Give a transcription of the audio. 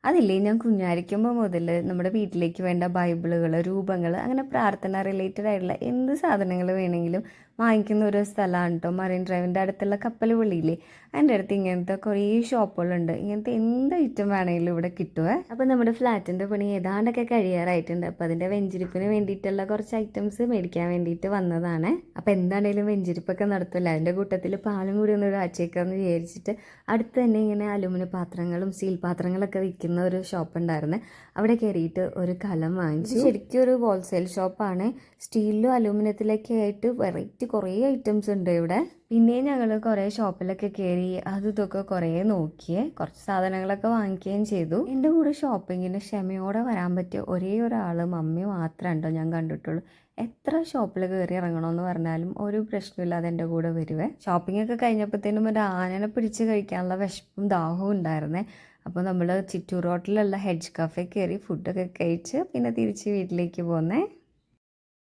അതില്ലേ, ഞാൻ കുഞ്ഞായിരിക്കുമ്പോൾ മുതൽ നമ്മുടെ വീട്ടിലേക്ക് വേണ്ട ബൈബിളുകൾ, രൂപങ്ങൾ, അങ്ങനെ പ്രാർത്ഥന റിലേറ്റഡ് ആയിട്ടുള്ള എന്ത് സാധനങ്ങൾ വേണമെങ്കിലും വാങ്ങിക്കുന്ന ഒരു സ്ഥലമാണ് കേട്ടോ മറൈൻ ഡ്രൈവിൻ്റെ അടുത്തുള്ള കപ്പൽ പള്ളിയില്ലേ. അതിൻ്റെ അടുത്ത് ഇങ്ങനത്തെ കുറേ ഷോപ്പുകളുണ്ട്. ഇങ്ങനത്തെ എന്ത് ഐറ്റം വേണമെങ്കിലും ഇവിടെ കിട്ടുമേ. അപ്പോൾ നമ്മുടെ ഫ്ലാറ്റിൻ്റെ പണി ഏതാണ്ടൊക്കെ കഴിയാറായിട്ടുണ്ട്. അപ്പോൾ അതിൻ്റെ വെഞ്ചിരിപ്പിന് വേണ്ടിയിട്ടുള്ള കുറച്ച് ഐറ്റംസ് മേടിക്കാൻ വേണ്ടിയിട്ട് വന്നതാണ്. അപ്പോൾ എന്താണേലും വെഞ്ചിരിപ്പൊക്കെ നടത്തില്ല, അതിൻ്റെ കൂട്ടത്തിൽ പാലും കൂടി ഒന്ന് കാച്ചേക്കാന്ന് വിചാരിച്ചിട്ട് അടുത്ത് തന്നെ ഇങ്ങനെ അലുമിനിയം പാത്രങ്ങളും സ്റ്റീൽ പാത്രങ്ങളൊക്കെ വിൽക്കുന്ന ഒരു ഷോപ്പ് ഉണ്ടായിരുന്നു. അവിടെ കയറിയിട്ട് ഒരു കലം വാങ്ങിച്ചു. ശരിക്കും ഒരു ഹോൾസെയിൽ ഷോപ്പാണ്. സ്റ്റീലിലും അലൂമിനിയത്തിലൊക്കെ ആയിട്ട് വെറൈറ്റി കുറേ ഐറ്റംസ് ഉണ്ട് ഇവിടെ. പിന്നെ ഞങ്ങൾ കുറേ ഷോപ്പിലൊക്കെ കയറി അതും ഇതൊക്കെ കുറേ നോക്കിയേ, കുറച്ച് സാധനങ്ങളൊക്കെ വാങ്ങിക്കുകയും ചെയ്തു. എൻ്റെ കൂടെ ഷോപ്പിങ്ങിന് ക്ഷമയോടെ വരാൻ പറ്റിയ ഒരേ ഒരാൾ മമ്മി മാത്രമേ ഉണ്ടോ ഞാൻ കണ്ടിട്ടുള്ളൂ. എത്ര ഷോപ്പിൽ കയറി ഇറങ്ങണമെന്ന് പറഞ്ഞാലും ഒരു പ്രശ്നമില്ലാതെ എൻ്റെ കൂടെ വരുവേ. ഷോപ്പിംഗ് ഒക്കെ കഴിഞ്ഞപ്പോഴത്തേനും ഒരു ആനനെ പിടിച്ച് കഴിക്കാനുള്ള വിശപ്പും ദാഹവും ഉണ്ടായിരുന്നേ. അപ്പോൾ നമ്മൾ ചിറ്റൂർ ഹോട്ടലിലുള്ള ഹെഡ്ജ് കഫേ കയറി ഫുഡൊക്കെ കഴിച്ച് പിന്നെ തിരിച്ച് വീട്ടിലേക്ക് പോന്നേ.